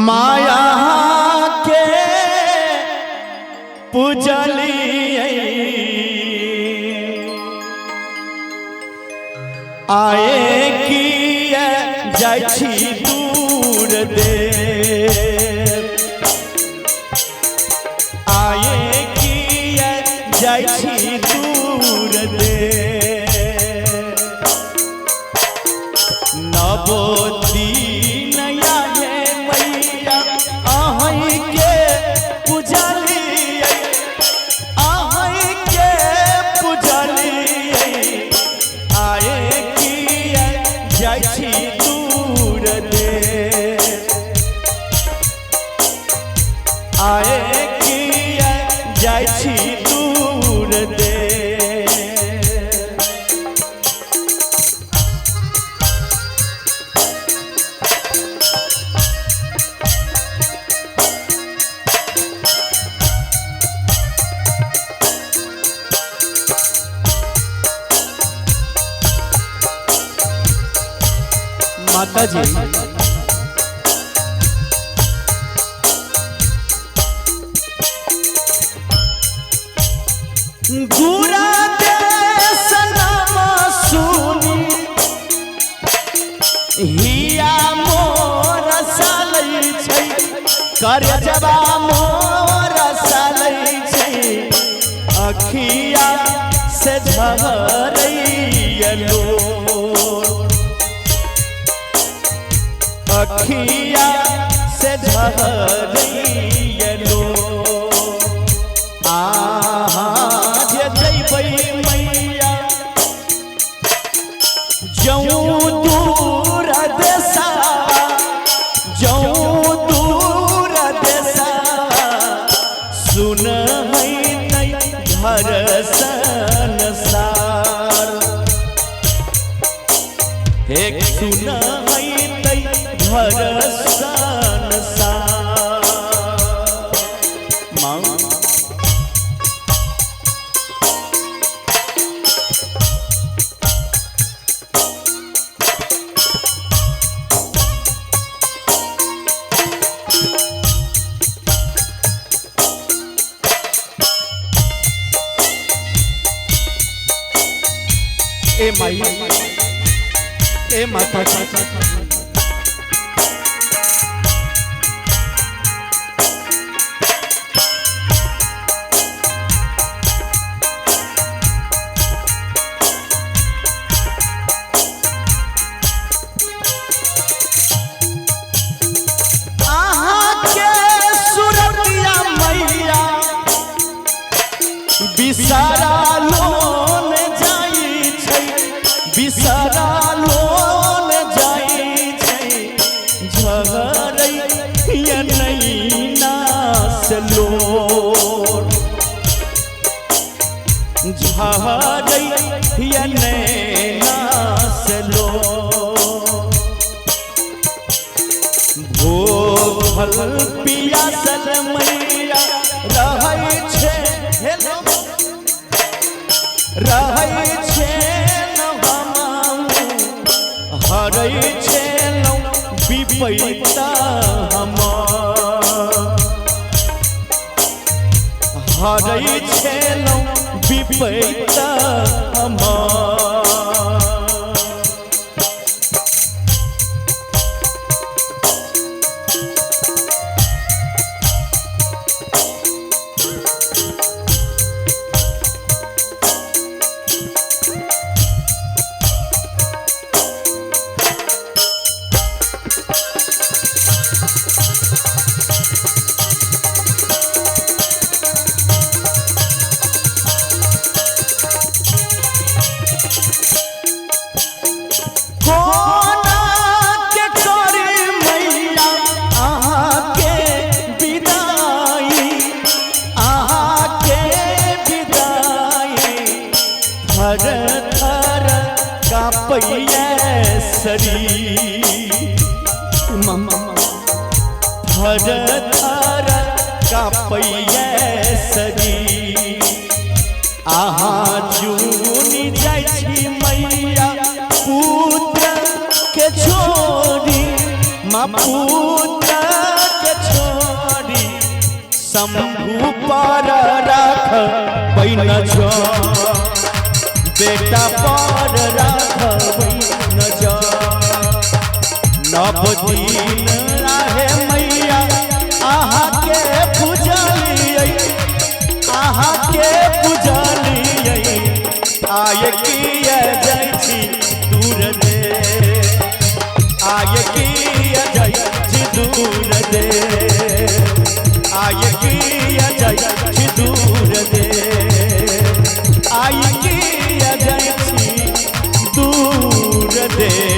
माया के पूजलिए आए किए जाइ छी दूर दे आए किए जाइ छी दूर दे नवोदी नया ये मैया आहई के पूजलिए आहई के पूजलिए आए किए जाइ छी दूर दे आए किए जाइ छी दूर दे माता जी गुरा देश नाम सुनी हिया मोर सालै छै कर जबा मोर सालै छै अखिया से झरैयलो अखिया से झरैयलो जे जैबै मैया जऊँ दूर देसा जऊँ दूर देसा सुन है घर संसार एक सुन है घर संसार माँ ए माई ए माता बिसरा लोन जाई छै बिसरा लोन जाई छै झगड़ै या नैना से लोर झगड़ै या नैना से लोर भूखल पियासल मैया रहै छै रहै छै न हम हरै छै विपैता हम हरै छै विपैता हम थर थर कांपैया शरीर थर थर कांपैया शरीर अहाँ जूनी जाइ छी मैया पुत्र के छोड़ी माँ पुत्र शंभू पर राख बैन बेटा पर राख बैन नव दिन रहे मैया आहा के पूजलियै आहा के पूजलियै आय किया जाइ छी दूर दे आय किया जाइ छी दूर दे आय किया जाइ छी दूर दे आय किया जाइ छी दूर दे।